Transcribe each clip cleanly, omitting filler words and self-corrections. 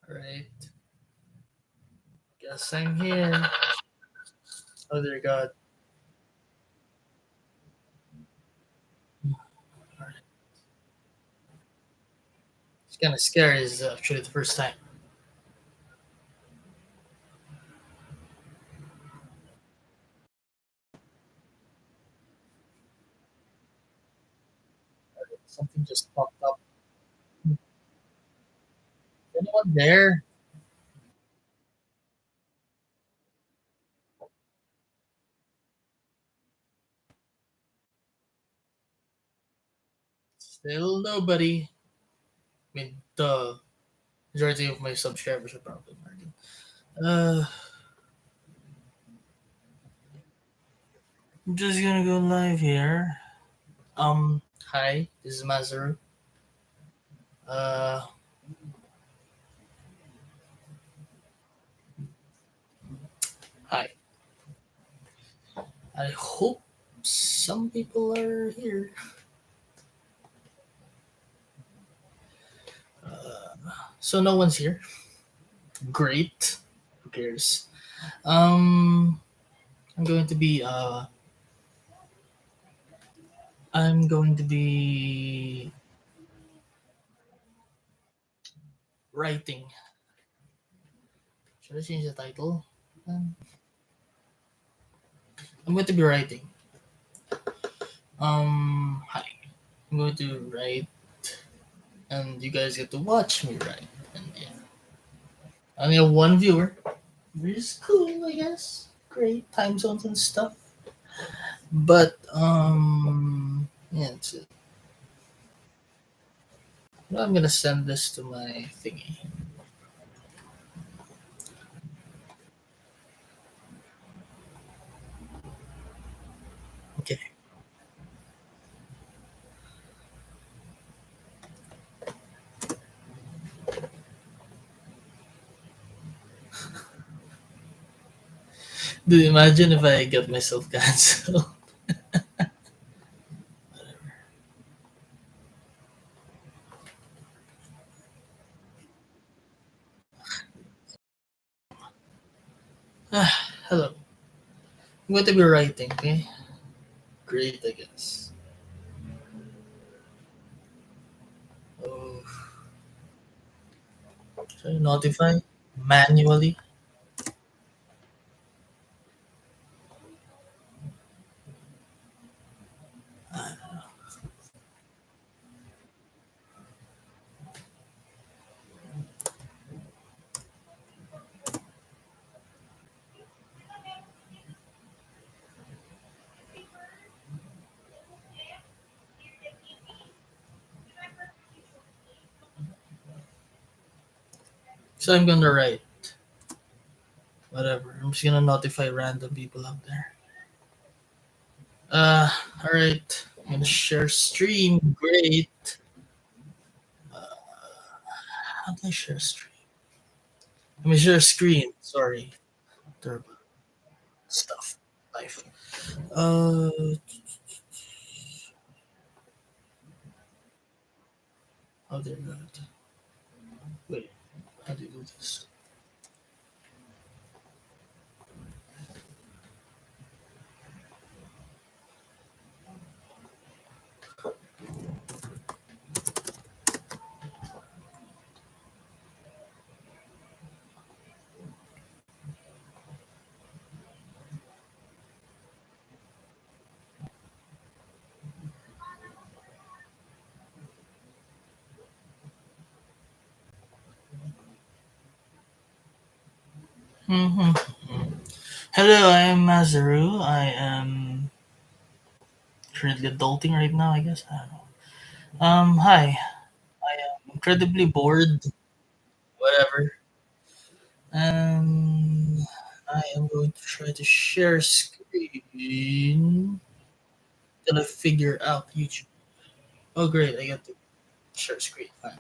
Right. Guess I'm here. Oh dear God. It's kind of scary. It's actually the first time. Something just popped up. Anyone there? Still nobody. I mean, the majority of my subscribers are probably American. I'm just gonna go live here. Hi, this is Masaru. Uh, Hi. I hope some people are here. So no one's here. Great. Who cares? Um, I'm going to be I'm going to be writing. Should I change the title? Um, I'm going to be writing. Hi. I'm going to write, and you guys get to watch me write. And yeah, I only have one viewer, which is cool, I guess. Great time zones and stuff. But yeah, it's, I'm gonna send this to my thingy. Okay. Dude, imagine if I get myself canceled. Hello. I'm going to be writing, okay? Great, I guess. Oh, should I notify manually? So I'm gonna write whatever. I'm just gonna notify random people out there. Uh, all right. I'm gonna share stream. Great. How do I share stream? Let me share screen. Sorry. Terrible stuff. Life. Uh, how do I do it? Wait. How do you do this? Mm-hmm. Hello, I am Mazaru. I am currently adulting right now, I guess. I don't know. Hi. I am incredibly bored. Whatever. And I am going to try to share screen till I figure out YouTube. Oh, great. I got to share screen. Fine.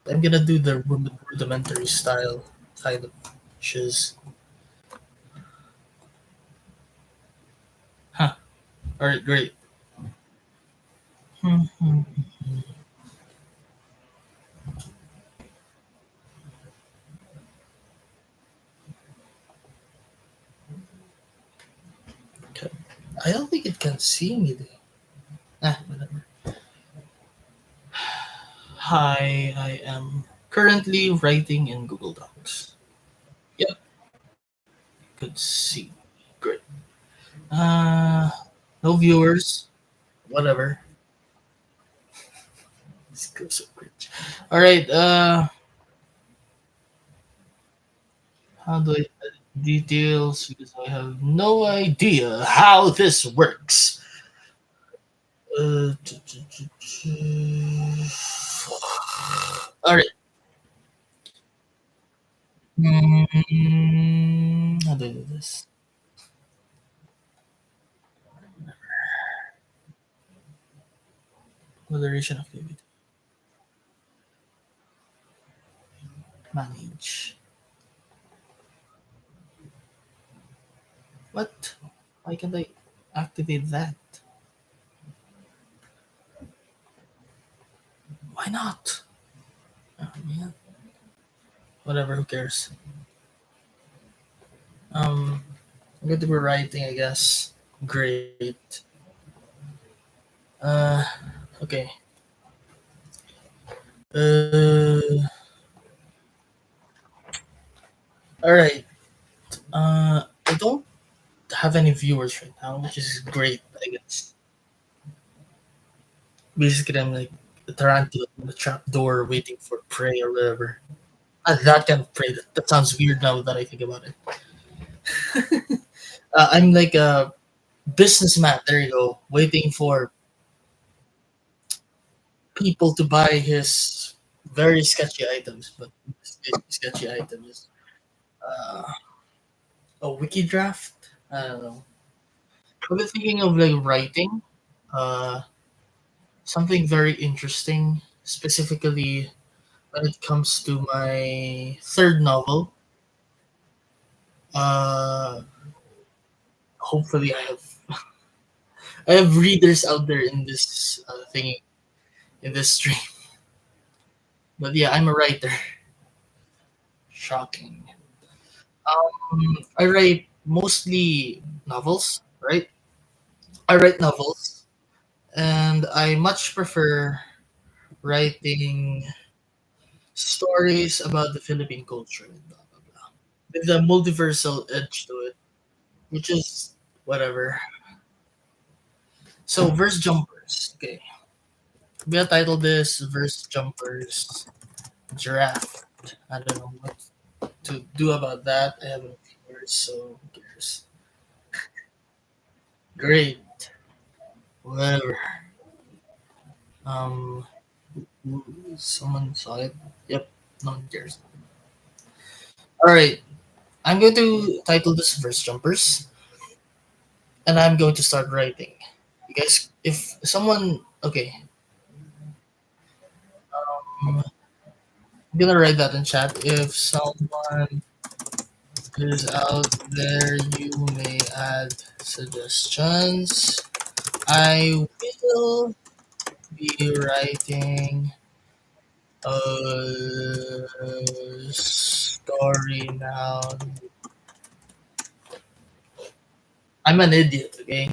I'm gonna do the rudimentary style kind of, which is, huh. All right, great. Mhm. Okay. I don't think it can see me though. Whatever. Hi, I am currently writing in Google Docs. Yep, could see. Great. Uh, no viewers. Whatever. This goes so cringe. All right. How do I edit details? Because I have no idea how this works. Uh, t- t- t- All right. How do I do this? Moderation activity. Manage. What? Why can't I activate that? Why not? Oh, man. Whatever. Who cares? I'm going to be writing, I guess. Great. Uh, okay. Uh, all right. I don't have any viewers right now, which is great. I guess basically I'm like a tarantula in the trap door waiting for prey or whatever. That kind of prey. That sounds weird now that I think about it. I'm like a businessman. There you go, waiting for people to buy his very sketchy items. But this sketchy item is uh, a wiki draft. I don't know. I've been thinking of like writing uh, something very interesting, specifically when it comes to my third novel. Uh, hopefully, I have readers out there in this thing in this stream. But yeah, I'm a writer. Shocking. I write mostly novels, right? I write novels, and I much prefer writing stories about the Philippine culture and blah blah blah. With the multiversal edge to it, which is whatever. So verse jumpers. Okay. I'm gonna title this Verse Jumpers Giraffe. I don't know what to do about that. I have no viewers, so who cares? Great. Whatever. Um someone saw it. Yep, no one cares. Alright. I'm going to title this Verse Jumpers and I'm going to start writing. You guys if someone okay, I'm gonna write that in chat. If someone is out there you may add suggestions. I will be writing a story now. I'm an idiot, okay?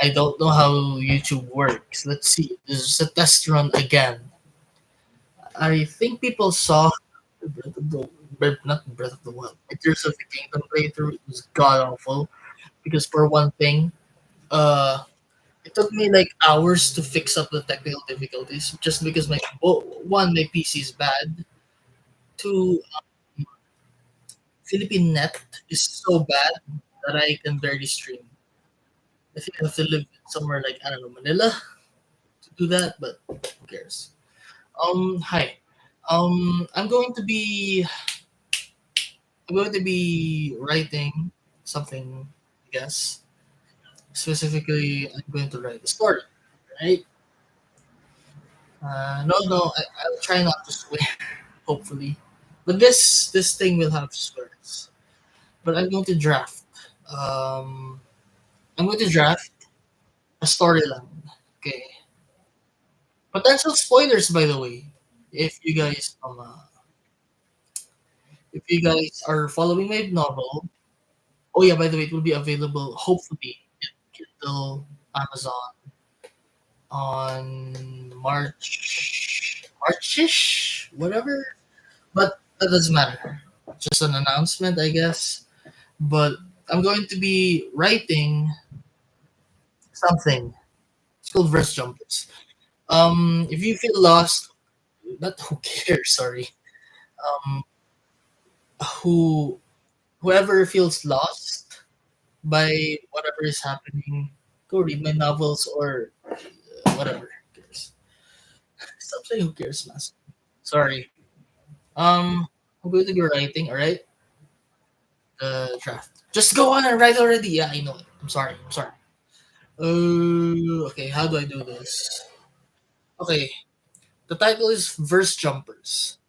I don't know how YouTube works. Let's see. This is a test run again. I think people saw Breath of the not Breath of the Wild. Tears of the Kingdom playthrough. It was god awful because for one thing, uh, it took me like hours to fix up the technical difficulties just because one my PC is bad. Two, Philippine net is so bad that I can barely stream. I think I have to live somewhere like I don't know Manila to do that, but who cares? Hi. I'm going to be writing something, I guess. Specifically, I'm going to write a story, right? No, I'll try not to swear, hopefully. But this thing will have swears. But I'm going to draft um I'm going to draft a storyline. Okay. Potential spoilers, by the way. If you guys if you guys are following my novel, oh yeah, by the way, it will be available hopefully in Kindle, Amazon on Marchish, whatever. But that doesn't matter. Just an announcement, I guess. But I'm going to be writing something. It's called Verse Jumpers. If you feel lost, not who cares, sorry. Um, who whoever feels lost by whatever is happening, go read my novels or whatever. Who cares? Stop saying who cares, Mas. Sorry. I'm going to be writing, alright? The draft. Just go on and write already. Yeah, I know it. I'm sorry. I'm sorry. Okay, how do I do this? Okay, the title is Verse Jumpers.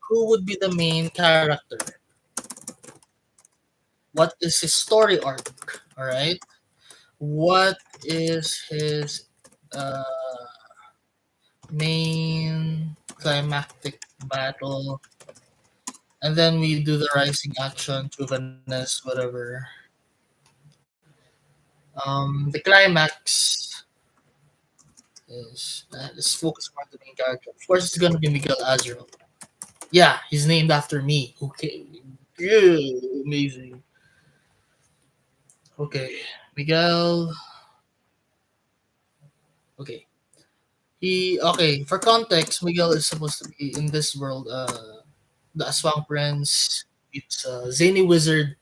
Who would be the main character? What is his story arc? Alright? What is his uh, main climactic battle? And then we do the rising action, Juvenes, whatever. The climax is let's focus more on the main character. Of course, it's gonna be Miguel Azrael. Yeah, he's named after me. Okay, yeah, amazing. Okay, Miguel. Okay, for context, Miguel is supposed to be in this world. The Aswang Prince. It's zany wizard.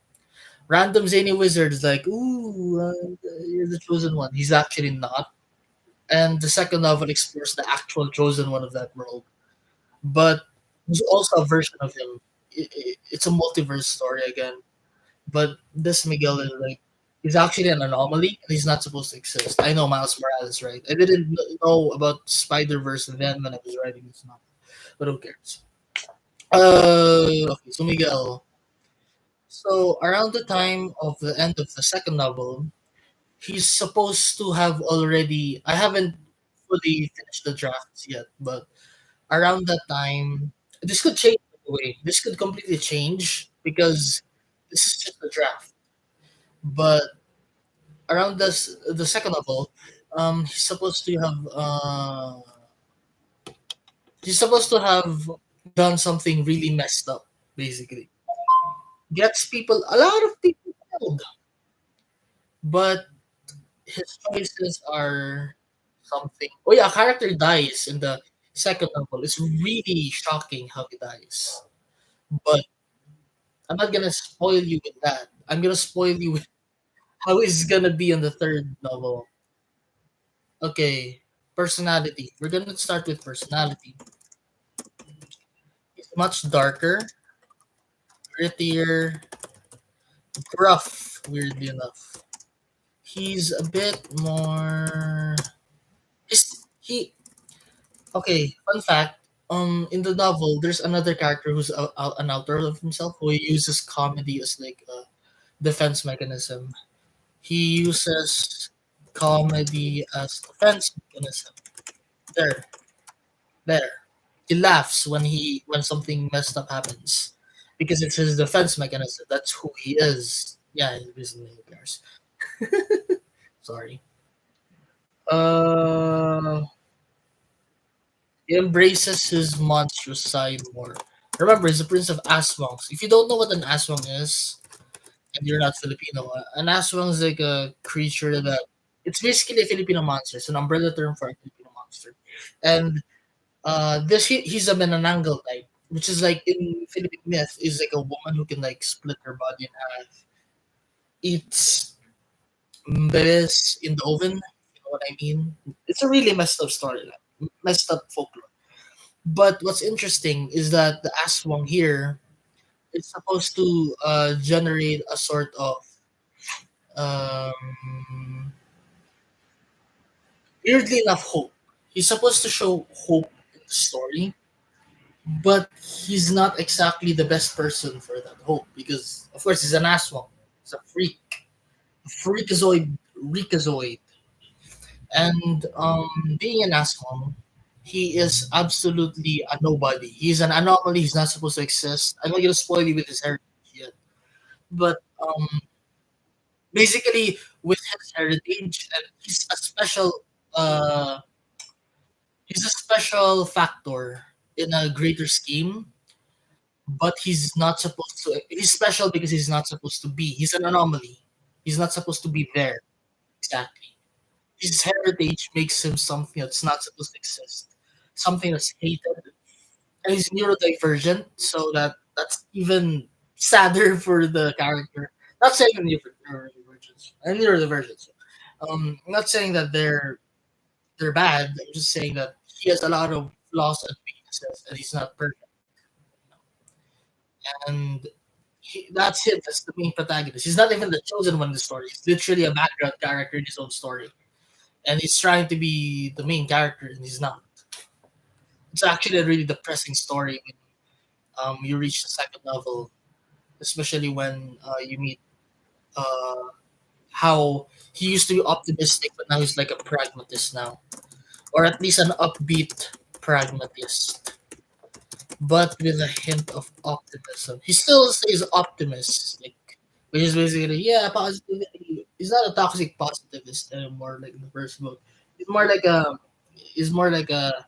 Random zany wizard is like, ooh, you're the chosen one. He's actually not. And the second novel explores the actual chosen one of that world. But there's also a version of him. It's a multiverse story again. But this Miguel is like, he's actually an anomaly and he's not supposed to exist. I know Miles Morales, right? I didn't know about Spider Verse then when I was writing this novel, but who cares? Okay, so Miguel. So around the time of the end of the second novel, he's supposed to have already. I haven't fully finished the drafts yet, but around that time, this could change. By the way, this could completely change because this is just a draft. But around the second novel, he's supposed to have done something really messed up. Basically, gets people a lot of people killed, but his choices are something. Oh yeah, a character dies in the second novel. It's really shocking how he dies. But I'm not gonna spoil you with that. I'm gonna spoil you with how he's gonna be in the third novel. Okay, personality. We're gonna start with personality. He's much darker, grittier, gruff. Weirdly enough, he's a bit more. He Okay, fun fact. In the novel, there's another character who's an outer of himself who uses comedy as like a defense mechanism. He uses comedy as defense mechanism. There, there. He laughs when something messed up happens because it's his defense mechanism. That's who he is. Yeah, he's basically who cares. Sorry. Uh, He embraces his monstrous side more. Remember, he's the Prince of Aswangs. If you don't know what an Aswang is, and you're not Filipino, an Aswang is like a creature that it's basically a Filipino monster. It's an umbrella term for a Filipino monster. And he's a Menananggal type, which is like in Philippine myth is like a woman who can like split her body in half, eats bebes in the oven. You know what I mean? It's a really messed up storyline, messed up folklore. But what's interesting is that the Aswang here is supposed to generate a sort of um, weirdly enough hope. He's supposed to show hope in the story, but he's not exactly the best person for that hope because, of course, he's an Aswang. He's a freakazoid Rikazoid, and being an asshole, he is absolutely a nobody. He's an anomaly. He's not supposed to exist. I'm not gonna spoil you with his heritage yet, but basically with his heritage, and uh, he's a special factor in a greater scheme. But he's not supposed to. He's special because he's not supposed to be. He's an anomaly. He's not supposed to be there. Exactly. His heritage makes him something that's not supposed to exist. Something that's hated. And he's neurodivergent, so that's even sadder for the character. Not saying neurodivergence. Neurodivergence. I'm not saying that they're bad. I'm just saying that he has a lot of flaws and weaknesses, and he's not perfect. And that's him. That's the main protagonist. He's not even the chosen one in the story. He's literally a background character in his own story, and he's trying to be the main character, and he's not. It's actually a really depressing story when you reach the second level, especially when you meet uh, how he used to be optimistic, but now he's like a pragmatist now, or at least an upbeat pragmatist, but with a hint of optimism. He still stays optimistic, which is basically yeah, positivity. He's not a toxic positivist anymore, like in the first book. He's more like a he's more like a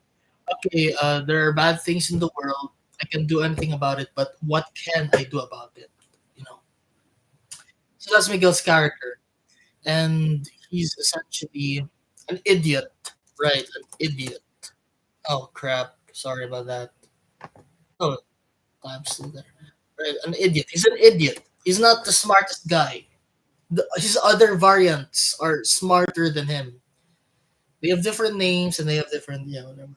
okay, there are bad things in the world. I can do anything about it, but what can I do about it? You know. So that's Miguel's character, and he's essentially an idiot, right? An idiot. Oh crap! Sorry about that. Oh, I'm still there. Right, an idiot. He's an idiot. He's not the smartest guy. His other variants are smarter than him. They have different names and they have different, yeah, whatever.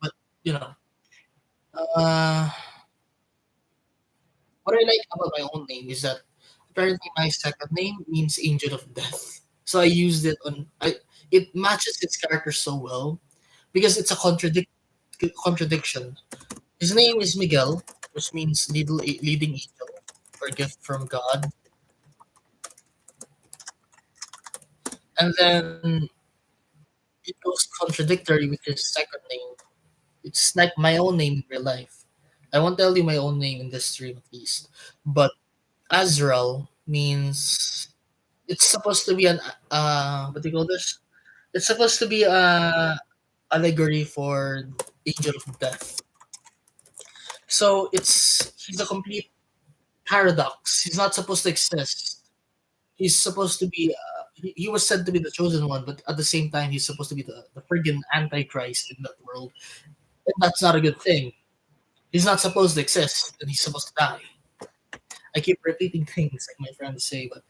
But you know, uh, what I like about my own name is that apparently my second name means Angel of Death. So I used it on. It matches its character so well because it's a contradiction. His name is Miguel, which means leading angel or gift from God, and then it goes contradictory with his second name. It's like my own name in real life. I won't tell you my own name in this stream at least, but Azrael means it's supposed to be an what do you call this? It's supposed to be a allegory for angel of death. So he's a complete paradox. He's not supposed to exist. He's supposed to be. He was said to be the chosen one, but at the same time, he's supposed to be the friggin' antichrist in that world, and that's not a good thing. He's not supposed to exist, and he's supposed to die. I keep repeating things like my friends say, but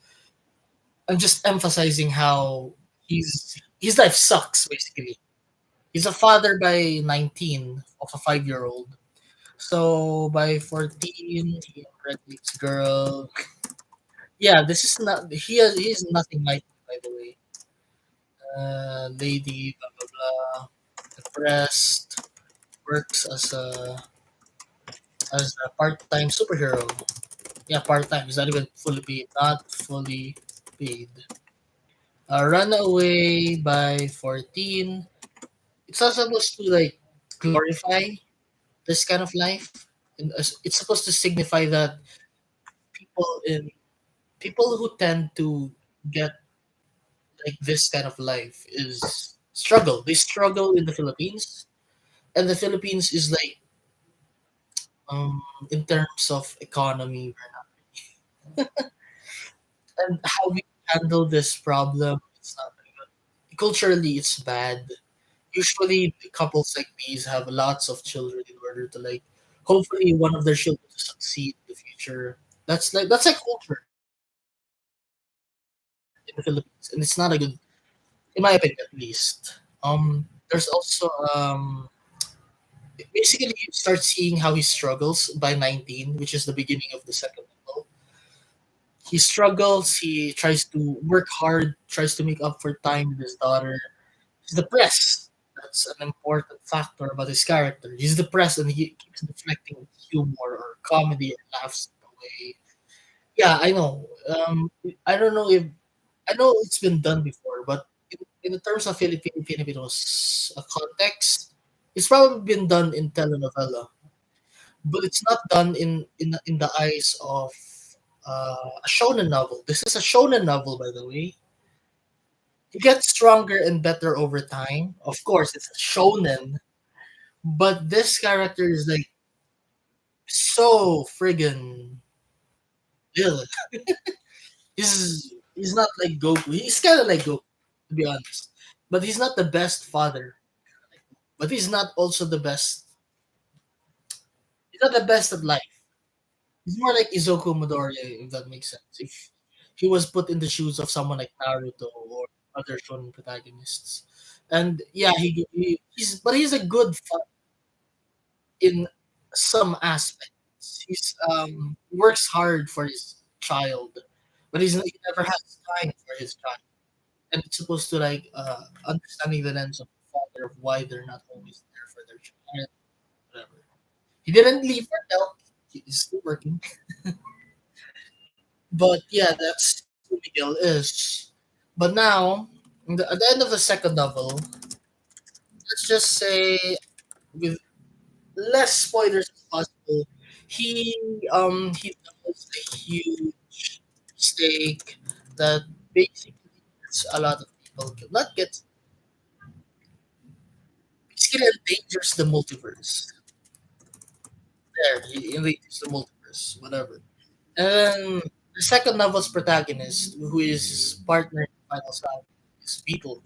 I'm just emphasizing how his life sucks. Basically, he's a father by 19 of a 5-year old. So by 14, he impregnates a girl. Yeah, this is not. He's nothing like me, by the way. Lady, blah blah blah. Depressed, works as a part-time superhero. Yeah, part-time. He's not even fully paid. Not fully paid. Run away by 14. It's not supposed to like glorify this kind of life. And it's supposed to signify that people in people who tend to get like this kind of life is struggle. They struggle in the Philippines, and the Philippines is like in terms of economy and how we handle this problem. It's not very good. Culturally, it's bad. Usually, couples like these have lots of children in order to like hopefully one of their children to succeed in the future. That's like culture in the Philippines, and it's not a good, in my opinion at least. There's also basically you start seeing how he struggles by 19, which is the beginning of the second level. He struggles. He tries to work hard, tries to make up for time with his daughter. He's depressed. That's an important factor about his character. He's depressed and he keeps deflecting with humor or comedy and laughs away. Yeah, I know. I don't know if I know it's been done before, but in the terms of Filipinos context, it's probably been done in telenovela, but it's not done in the eyes of a shonen novel. This is a shonen novel, by the way. It gets stronger and better over time. Of course, it's a shonen, but this character is like so friggin' ill. He's not like Goku. He's kind of like Goku, to be honest. But he's not the best father. But he's not also the best. He's not the best at life. He's more like Izuku Midoriya, if that makes sense. If he was put in the shoes of someone like Naruto or other shonen protagonists, and yeah, he's a good in some aspects. Works hard for his child, but he never has time for his child. And it's supposed to like understanding the lens of the father of why they're not always there for their child, whatever. He didn't leave for help. He's still working. But yeah, that's who Miguel is. But now, at the end of the second novel, let's just say with less spoilers as possible, he he does a huge mistake that basically gets a lot of people not get basically endangers the multiverse. There, he endangers the multiverse, whatever. And then the second novel's protagonist, who is his partner in Final Saga, is Beetle.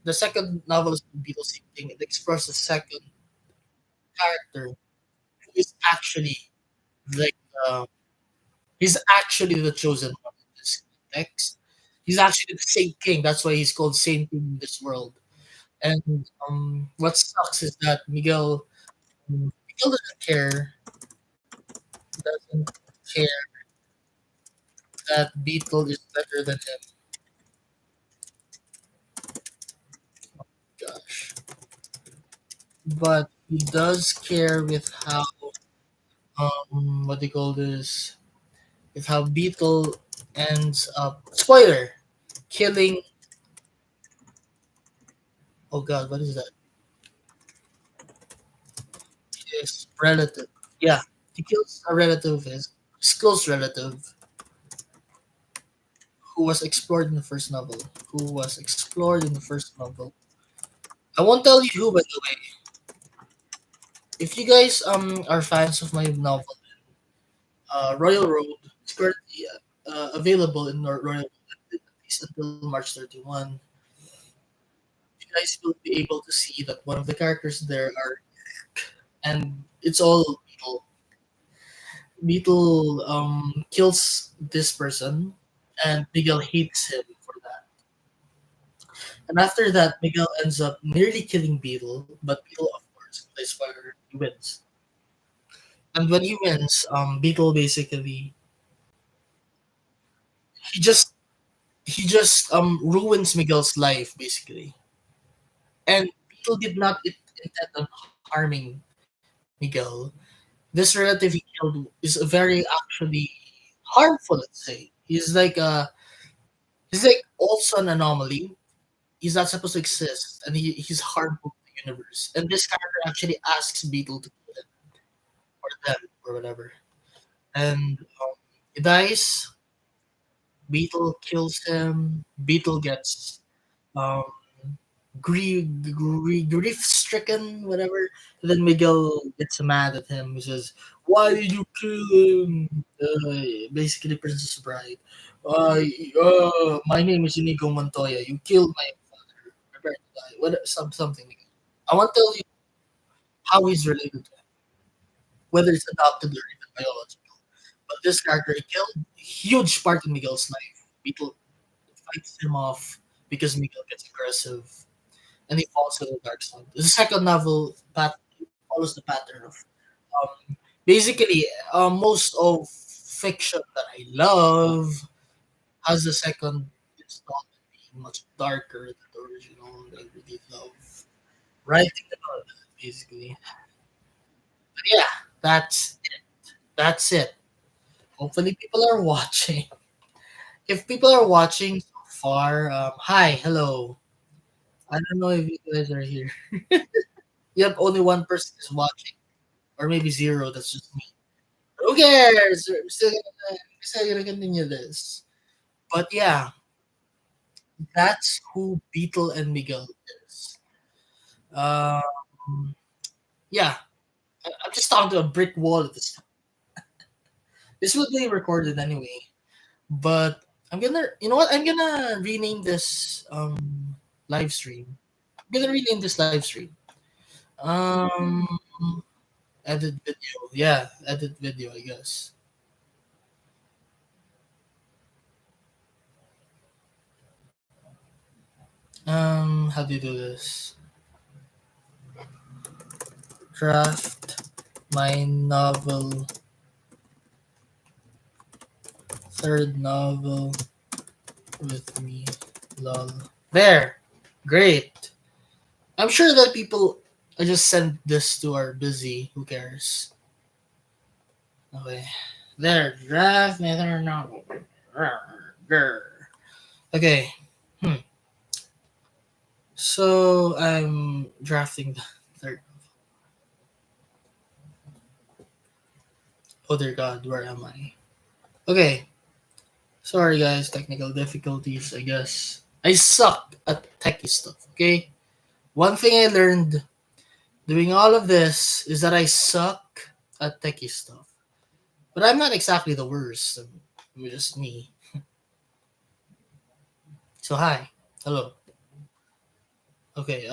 The second novel is Beetle same thing. It explores the second character who is actually like uh, he's actually the chosen one in this context. He's actually the Saint King. That's why he's called Saint King in this world. And what sucks is that Miguel doesn't care that Beetle is better than him. Gosh, but he does care with how what do you call this? With how Beetle ends up spoiler killing. Oh God, what is that? His relative. Yeah, he kills a relative, his close relative, who was explored in the first novel. Who was explored in the first novel. I won't tell you who, by the way. If you guys are fans of my novel, Royal Road, it's currently available in Royal Road at least until March 31. You guys will be able to see that one of the characters there are, and it's all Beetle. Beetle kills this person, and Miguel hates him for that. And after that, Miguel ends up nearly killing Beetle, but Beetle, of course, plays for he wins. And when he wins, Beetle basically he just he just ruins Miguel's life basically. And Beetle did not intend on harming Miguel. This relative he killed is a very actually harmful. Let's say he's like also an anomaly. He's not supposed to exist, and he's harmful to the universe. And this character actually asks Beetle to kill him or them or whatever. And he dies. Beetle kills him. Beetle gets um, grief stricken, whatever. And then Miguel gets mad at him. He says, "Why did you kill him?" Basically, Princess Bride. My name is Inigo Montoya. You killed my father. Prepare to die. Something. I want to tell you how he's related to him, whether it's adopted or even biological. But this character he killed a huge part in Miguel's life. Beetle fights him off because Miguel gets aggressive and he falls to the dark side. The second novel follows the pattern of basically most of fiction that I love has the second installment being much darker than the original. I really love writing about that basically. But yeah, that's it. Hopefully people are watching. If people are watching so far. Hi, hello. I don't know if you guys are here. Yep, only one person is watching, or maybe zero. That's just me. Who cares? We're still gonna continue this. But yeah, that's who Beetle and Miguel is. Um, yeah, I'm just talking to a brick wall at this time. This will be recorded anyway. But I'm gonna, you know what? I'm gonna rename this live stream. I'm gonna rename this live stream. Um, edit video. Yeah, edit video. I guess. How do you do this? Draft my novel, third novel with me. Lol. There. Great. I'm sure that people. I just sent this to our busy. Who cares? Okay. There. Draft my third novel. Grr. Okay. Hmm. So I'm drafting the third. Oh dear God, where am I? Okay. Sorry guys, technical difficulties. I guess I suck at techie stuff. Okay. One thing I learned doing all of this is that I suck at techie stuff. But I'm not exactly the worst. I'm just me. So hi. Hello. Okay.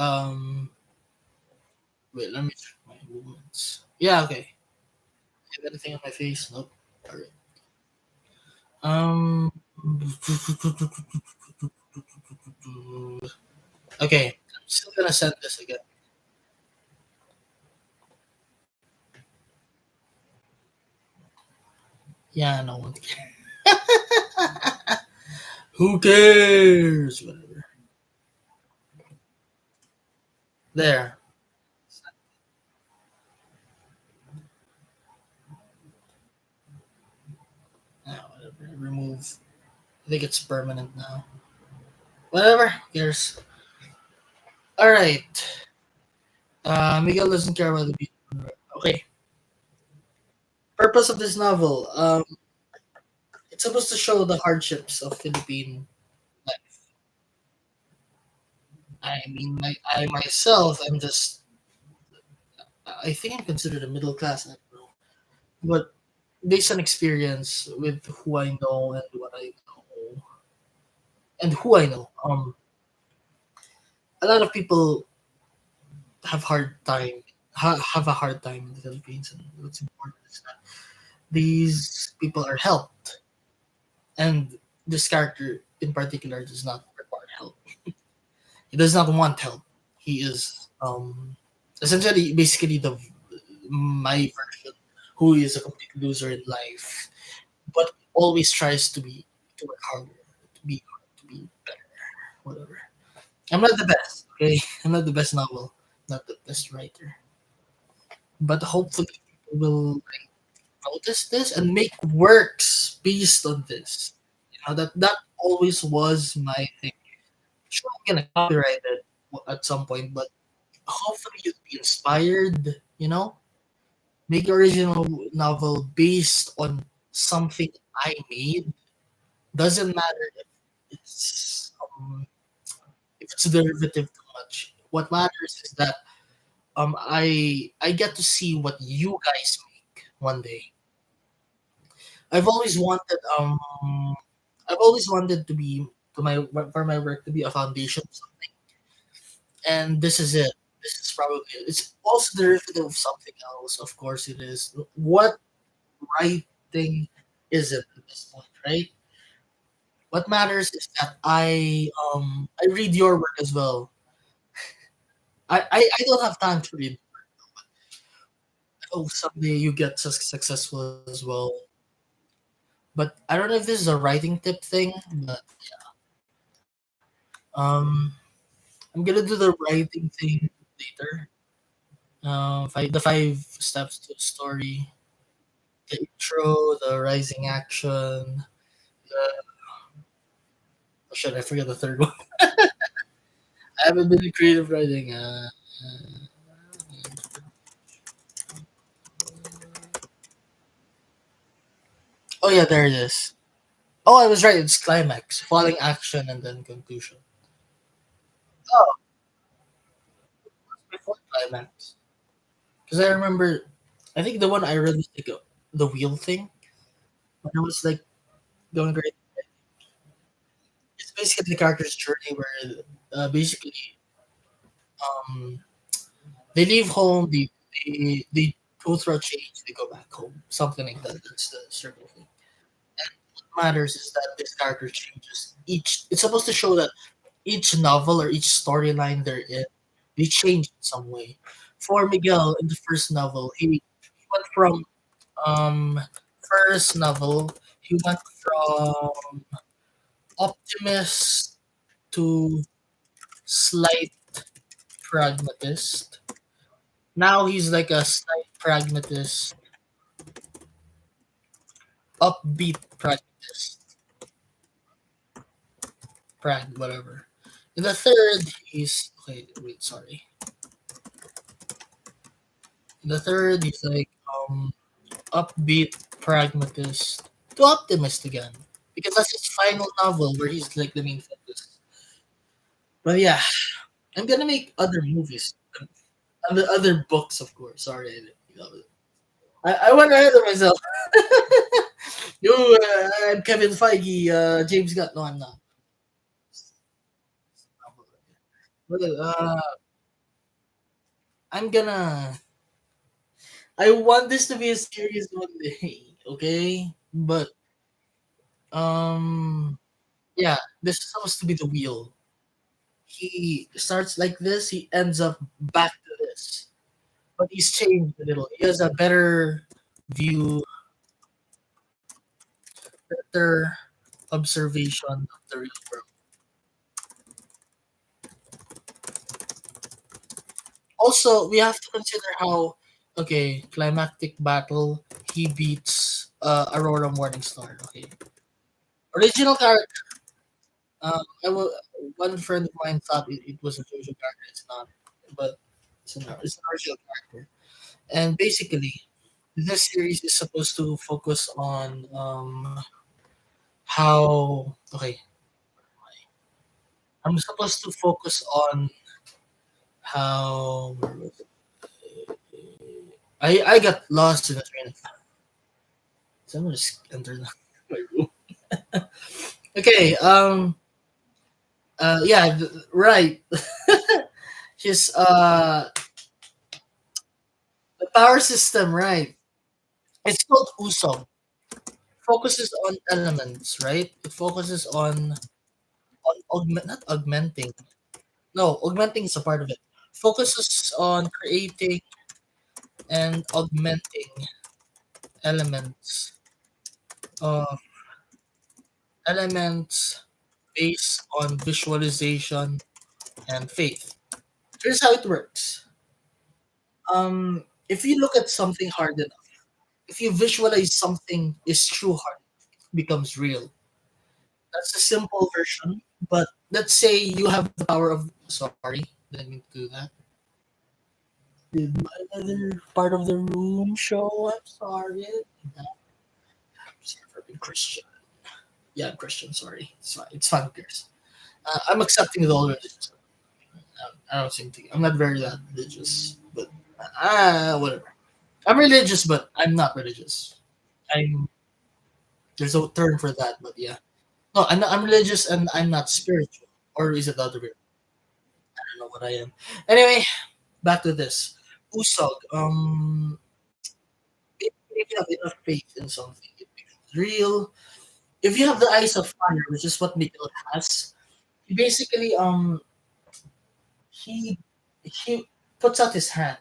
Wait. Let me check my movements. Yeah. Okay. Have anything on my face? Nope. All right. Um. Okay. I'm still gonna send this again. Yeah. No one cares. Who cares? Whatever. There. Whatever. Remove. I think it's permanent now. Whatever. Who cares? All right. Miguel doesn't care about the beat. Okay. Purpose of this novel. It's supposed to show the hardships of Philippine life. I mean, I myself, I'm just. I think I'm considered a middle class. I don't know, but based on experience with who I know and what I know and who I know, a lot of people have hard time have a hard time in the Philippines, and what's important is that these people are helped, and this character in particular does not require help. He does not want help. He is essentially basically the my version who is a complete loser in life, but always tries to work harder, to be better, whatever. I'm not the best, okay? I'm not the best novel, not the best writer, but hopefully people will notice this and make works based on this. You know that always was my thing. Sure, I'm gonna copyright it at some point, but hopefully you'd be inspired. Make your original novel based on something I made. Doesn't matter if it's derivative too much. What matters is that I get to see what you guys make one day. I've always wanted I've always wanted to be to my for my work to be a foundation of something, and this is it. This is probably it. It's also derivative of something else. Of course, it is. What writing is it at this point, right? What matters is that I read your work as well. I don't have time to read. Oh, someday you get successful as well. But I don't know if this is a writing tip thing, but um, I'm gonna do the writing thing later. The 5 steps to the story, the intro, the rising action, the Oh, shit, I forget the third one. I haven't been in creative writing. Oh yeah, there it is. Oh, I was right. It's climax, falling action, and then conclusion. Oh, before climax. Because I remember, I think the one I read was like the wheel thing. When I was like going great. It's basically the character's journey where basically um they leave home, they go through a change, they go back home, something like that. That's the circle thing. What matters is that this character changes each. It's supposed to show that each novel or each storyline they're in, they change in some way. For Miguel in the first novel, he went from um first novel he went from optimist to slight pragmatist. Now he's like a slight pragmatist, upbeat pragmatist, whatever. In the third, he's okay. Wait, sorry. In the third, he's like upbeat pragmatist to optimist again, because that's his final novel where he's like the main focus. But yeah, I'm gonna make other movies, other books, of course. Sorry, I went ahead of myself. I'm Kevin Feige, James Gunn. No, I'm not. But, I'm gonna. I want this to be a series one day, okay? But yeah, this is supposed to be the wheel. He starts like this, he ends up back to this, but he's changed a little. He has a better view, better observation of the real world. Also, we have to consider how okay, climactic battle. He beats Aurora Morningstar. Okay, original character. I will. One friend of mine thought it was a JoJo character. It's not, but it's an original character. And basically, this series is supposed to focus on how. Okay, I'm supposed to focus on how. Where was it? I got lost in the train of thought. Someone just entered my room. Okay. Yeah. Right. Just the power system. Right. It's called Usog. Focuses on elements. Right. It focuses not augmenting. No, augmenting is a part of it. Focuses on creating and augmenting elements. Uh, elements based on visualization and faith. Here's how it works. If you look at something hard enough, if you visualize something is true hard, it becomes real. That's a simple version. But let's say you have the power of. Sorry, didn't mean to do that. Did my other part of the room show? I'm sorry. I'm sorry for being Christian. Yeah, I'm Christian. Sorry. It's fine. It's fine. Who cares? I'm accepting the all religions. I don't seem to. I'm not very that religious, but whatever. I'm religious, but I'm not religious. I'm there's a term for that, but yeah. No, I'm religious and I'm not spiritual. Or is it the other way? I don't know what I am. Anyway, back to this. Usog. If you have enough faith in something, it becomes real. If you have the eyes of fire, which is what Miguel has, he basically he he puts out his hand.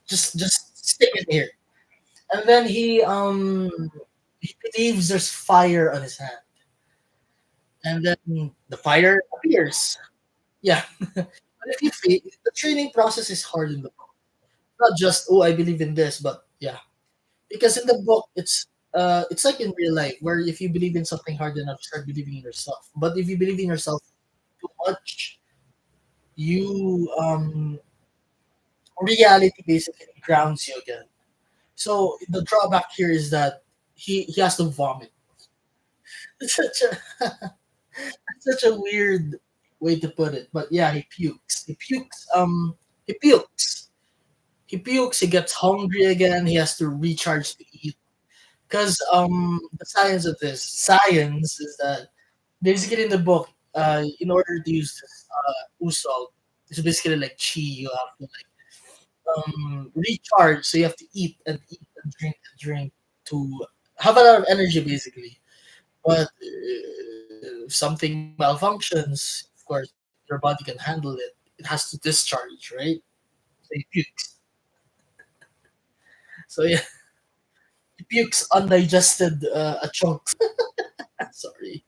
Just stick it here. And then he believes there's fire on his hand. And then the fire appears. Yeah. But if you feel the training process is hard in the book. Not just oh I believe in this, but yeah. Because in the book it's it's like in real life where if you believe in something hard enough, you start believing in yourself. But if you believe in yourself too much, you reality basically grounds you again. So the drawback here is that he has to vomit. It's such a weird way to put it, but yeah, he pukes. He pukes. He pukes. He gets hungry again. He has to recharge to eat. Because the science is that basically in the book, in order to use this usol, it's basically like chi. You have to like recharge, so you have to eat and drink to have a lot of energy, basically. But if something malfunctions, of course, your body can handle it. It has to discharge, right? So it pukes. So yeah, it pukes undigested chunks. Sorry,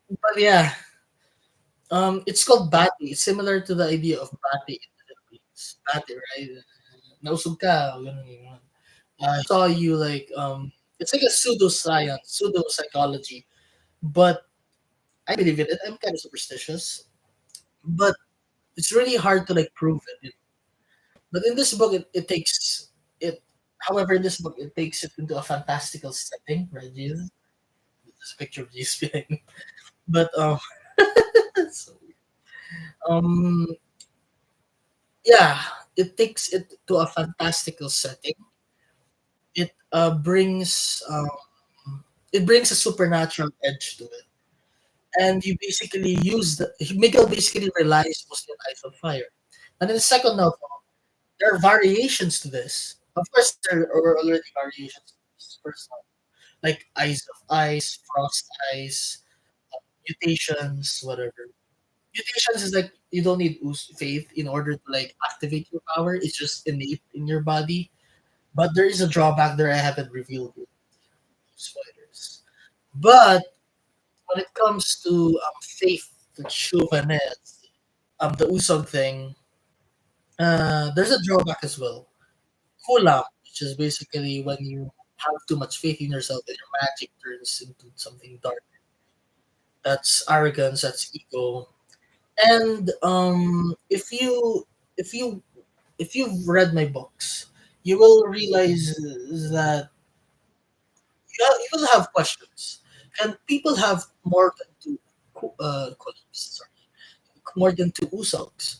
but yeah, it's called bati. It's similar to the idea of bati in the Philippines. Bati, right? Nausog ka, ganun yun. Saw you like it's like a pseudoscience, pseudo psychology, but I believe in it. I'm kind of superstitious, but it's really hard to like prove it. But in this book, it takes it. However, in this book, it takes it into a fantastical setting, right? Jesus, this picture of Jesus behind me. But so, um, yeah, it takes it to a fantastical setting. It it brings a supernatural edge to it, and you basically use the Miguel basically relies mostly on Ice of Fire. And in the second novel, there are variations to this. Of course, there are already variations to this first novel, like Eyes of Ice, Frost Eyes, mutations, whatever. Mutations is like you don't need faith in order to like activate your power. It's just innate in your body. But there is a drawback there I haven't revealed yet. Spoilers. But when it comes to faith, the Chuvanes, the Usog thing, there's a drawback as well. Kulam, which is basically when you have too much faith in yourself and your magic turns into something dark. That's arrogance, that's ego. And if you if you've read my books, you will realize that you will have questions. And people have more than two sorry, more than two usogs.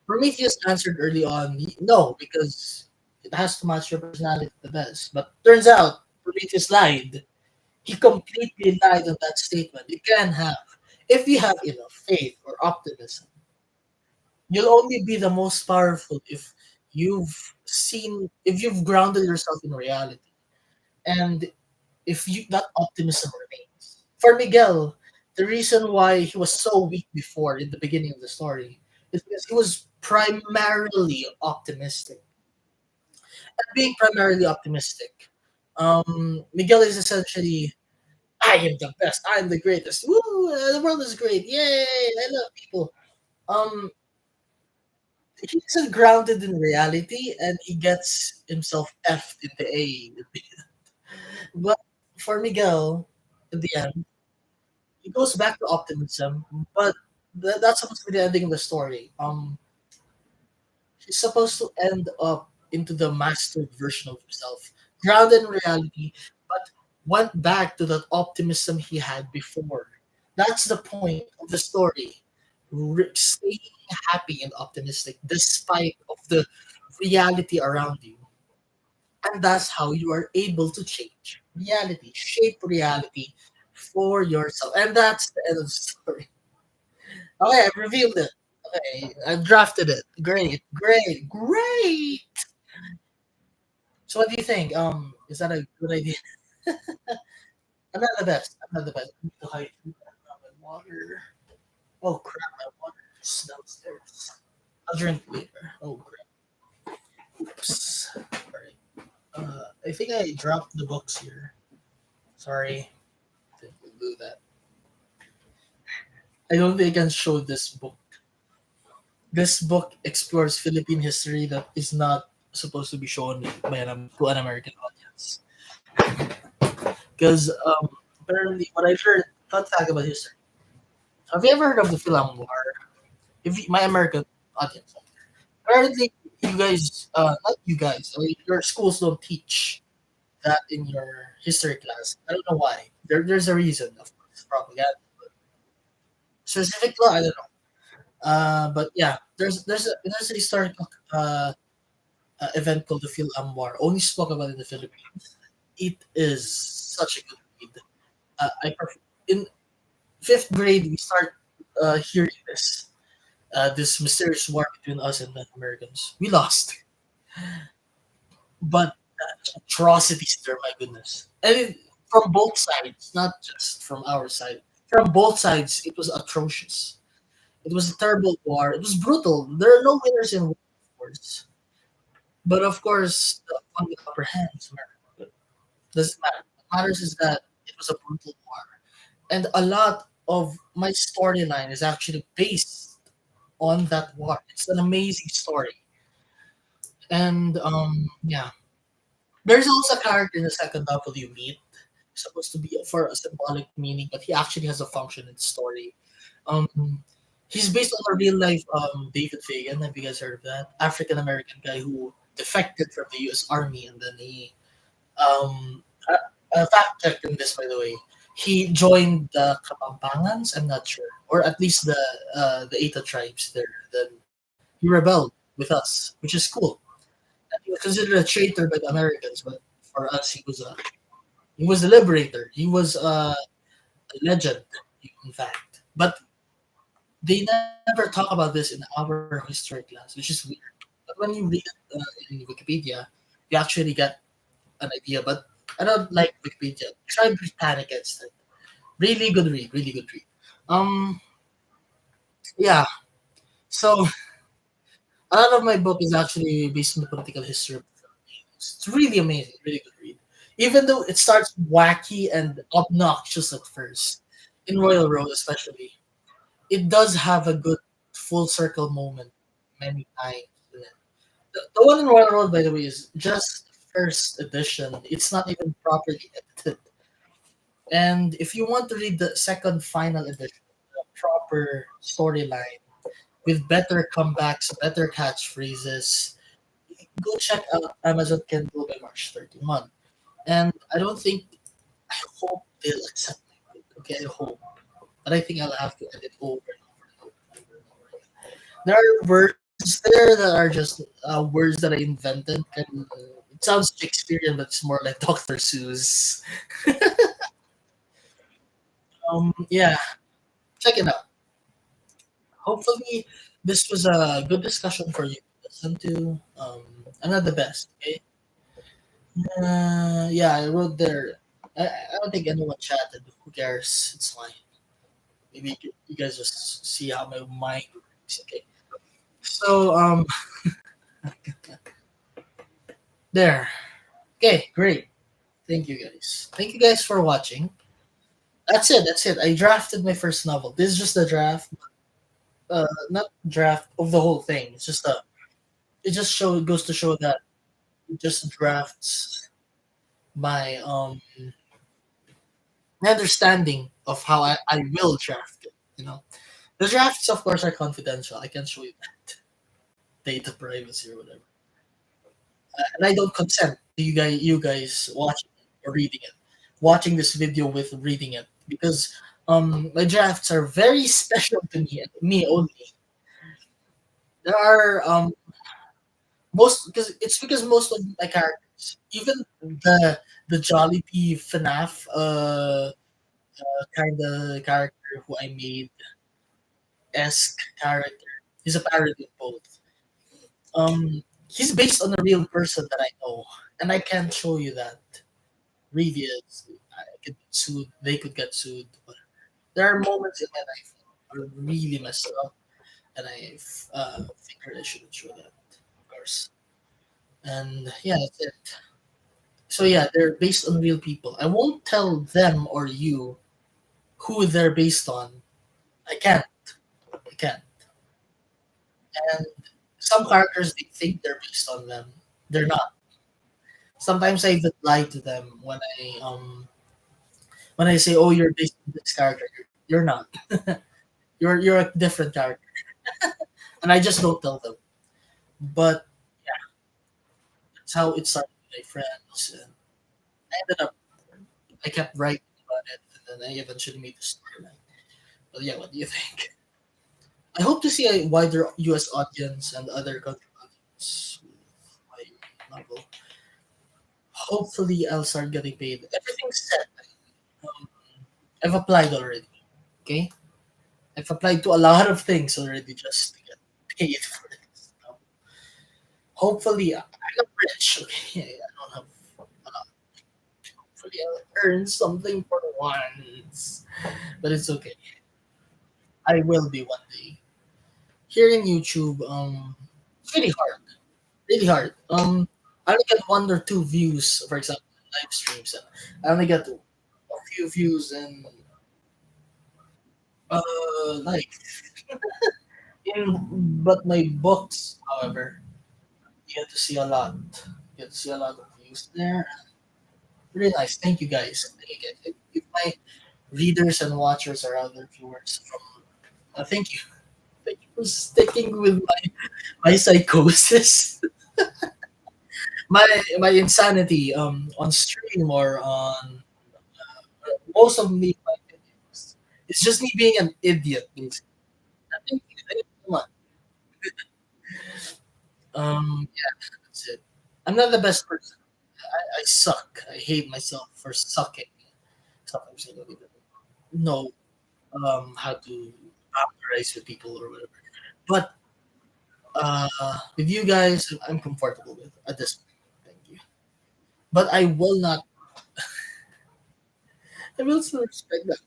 Prometheus answered early on, no, because it has to match your personality the best. But turns out Prometheus lied. He completely lied on that statement. You can have, if you have enough faith or optimism, you'll only be the most powerful if you've grounded yourself in reality, and if you that optimism remains. For Miguel, the reason why he was so weak before in the beginning of the story is because he was primarily optimistic. And being primarily optimistic, Miguel is essentially, I am the best, I am the greatest. Woo, the world is great. Yay, I love people. Um, he isn't grounded in reality and he gets himself effed in the A. But for Miguel, in the end, he goes back to optimism, but that's supposed to be the ending of the story. He's supposed to end up into the mastered version of himself, grounded in reality, but went back to that optimism he had before. That's the point of the story. Staying happy and optimistic despite of the reality around you. And that's how you are able to change reality, shape reality for yourself. And that's the end of the story. Okay, I've revealed it. Okay, I've drafted it. Great, great, great. So what do you think? Is that a good idea? I'm not the best. I'm not the best. I need to hide my water. Oh crap, my water is downstairs. I'll drink later. Oh crap. Oops. Alright. I think I dropped the books here. Sorry. Didn't do that. I don't think I can show this book. This book explores Philippine history that is not supposed to be shown by to an American audience. Because apparently, what I've heard, fun fact about history. Have you ever heard of the Philem War? My American audience, apparently, you guys, not you guys, I mean, your schools don't teach that in your history class. I don't know why. There's a reason, of course, propaganda. Specific law, I don't know. But yeah, there's a historical event called the Phil War. Only spoke about in the Philippines. It is such a good read. In fifth grade we start hearing this mysterious war between us and the Americans. We lost, but atrocities there, my goodness, and from both sides, not just from our side. From both sides, it was atrocious. It was a terrible war. It was brutal. There are no winners in war, of course. But of course, the one with upper hand is America. Doesn't matter. What matters is that it was a brutal war. And a lot of my storyline is actually based on that war. It's an amazing story. And yeah. There's also a character in the second novel you meet, supposed to be for a symbolic meaning, but he actually has a function in the story. Um he's based on a real life David Fagan. Have you guys heard of that? African American guy who defected from the US Army, and then he fact check in this, by the way. He joined the Kapampangans, I'm not sure, or at least the Eta tribes there. Then he rebelled with us, which is cool. And he was considered a traitor by the Americans, but for us, he was a liberator. He was a legend, in fact. But they never talk about this in our history class, which is weird. But when you read it in Wikipedia, you actually get an idea. But I don't like Wikipedia. Try Britannica instead. Really good read. Really good read. Um, yeah. So a lot of my book is actually based on the political history of the Philippines. It's really amazing. Really good read. Even though it starts wacky and obnoxious at first, in Royal Road especially, it does have a good full circle moment many times. The one in Royal Road, by the way, is just first edition. It's not even properly edited. And if you want to read the second final edition, the proper storyline with better comebacks, better catchphrases, go check out Amazon Kindle by March 31. And I hope they'll accept my book. Okay, I hope. But I think I'll have to edit over and over and over and over, and over again. There are words there that are just words that I invented. And it sounds Shakespearean, but it's more like Dr. Seuss. Yeah, check it out. Hopefully, this was a good discussion for you to listen to. I'm not the best, okay? Yeah, I wrote there. I don't think anyone chatted. Who cares? It's fine. Maybe you guys just see how my mind works, okay? So, there. Okay, great. Thank you guys. Thank you guys for watching. That's it. That's it. I drafted my first novel. This is just a draft, not draft of the whole thing. It's just a. It just goes to show that it just drafts my my understanding of how I will draft it. The drafts, of course, are confidential. I can't show you that data privacy or whatever, and I don't consent to you guys watching it or reading it, watching this video with reading it, because my drafts are very special to me and me only. There are because most of my characters, even the Jollibee FNAF kind of character who I made esque character. He's a parody of both. He's based on a real person that I know, and I can't show you that. Really is. I could get sued. They could get sued. But there are moments in my life that are really messed up, and I figured I shouldn't show that, of course. And yeah, that's it. So yeah, they're based on real people. I won't tell them or you who they're based on. I can't. I can't. And some characters they think they're based on them. They're not. Sometimes I even lie to them when I When I say, "Oh, you're based on this character," you're not. You're a different character, and I just don't tell them. But that's how it started with my friends, and I ended up I kept writing about it, and then I eventually made the storyline. But yeah, what do you think? I hope to see a wider U.S. audience and other country audience with my novel. Hopefully, I'll start getting paid. Everything's set. Um, I've applied already. Okay, I've applied to a lot of things already just to get paid for this. Hopefully, I'm rich. Okay, I don't have. Hopefully, I'll earn something for once. But it's okay. I will be one day. Here in YouTube, it's really hard. Really hard. I only get one or two views, for example, in live streams. And I only get a few views and like but my books, however, you get to see a lot. You get to see a lot of views there. Really nice. Thank you guys. Thank you guys. If my readers and watchers are other viewers from, thank you. Thank you for sticking with my psychosis, my insanity on stream or on most of me my videos. It's just me being an idiot, basically. Thank you. Thank you so much. Yeah, that's it. I'm not the best person. I suck. I hate myself for sucking. Sometimes I don't even know how to authorize with people or whatever. But with you guys, I'm comfortable with at this point. Thank you. But I will not. I will still respect that.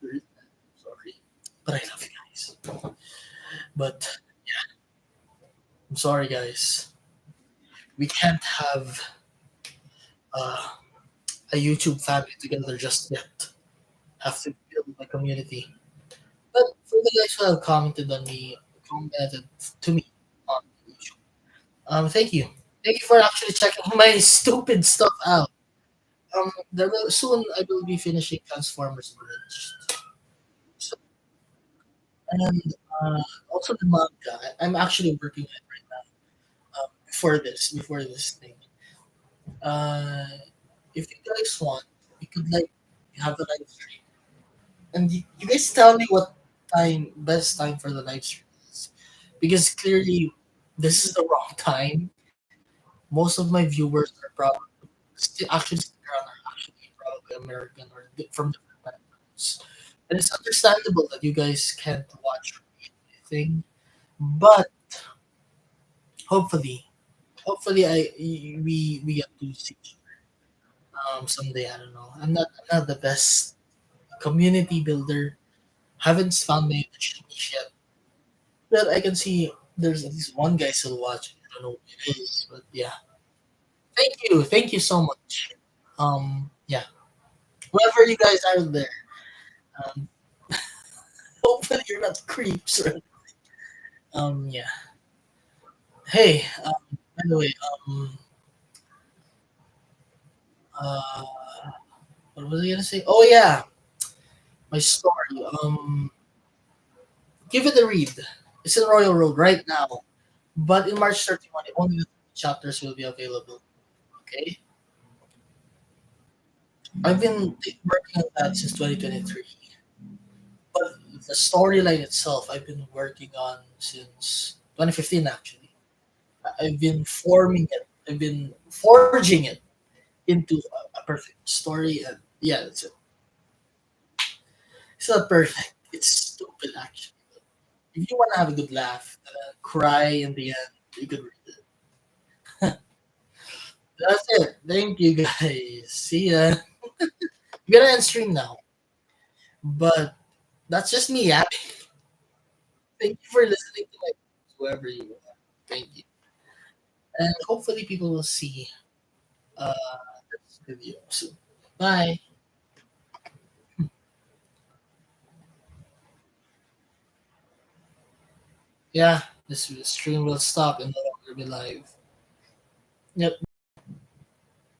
Sorry, but I love you guys. But I'm sorry, guys. We can't have uh, a YouTube family together just yet. Have to build a community. But for the guys who have commented to me on YouTube, thank you. Thank you for actually checking my stupid stuff out. There will soon I will be finishing Transformers Bridge. So, and also the manga. I'm actually working on it right now. Before this thing. Uh, if you guys want, we could like have a live stream, and you guys tell me what best time for the live stream is, because clearly this is the wrong time. Most of my viewers are probably actually stick around are actually probably American or from different backgrounds, and it's understandable that you guys can't watch anything, but hopefully, hopefully we get to see each other someday. I don't know. I'm not the best community builder. Haven't found my niche yet, but I can see there's at least one guy still watching. I don't know who it is, but yeah. Thank you so much. Yeah, whoever you guys are there, um, hopefully you're not creeps. Or, yeah. Hey, by the way, uh, what was I gonna say? Oh yeah, my story. Give it a read. It's in Royal Road right now, but in March 31, only the chapters will be available. Okay, I've been working on that since 2023, but the storyline itself, I've been working on since 2015. Actually, I've been forming it. I've been forging it into a perfect story, and yeah, that's it. It's not perfect. It's stupid, actually. If you want to have a good laugh, cry in the end, you could read it. That's it. Thank you, guys. See ya. We're gonna end stream now, but that's just me. Yeah. Thank you for listening to my whoever you are. Thank you, and hopefully people will see uh this video soon. Bye. Yeah, this stream will stop and no longer be live. Yep.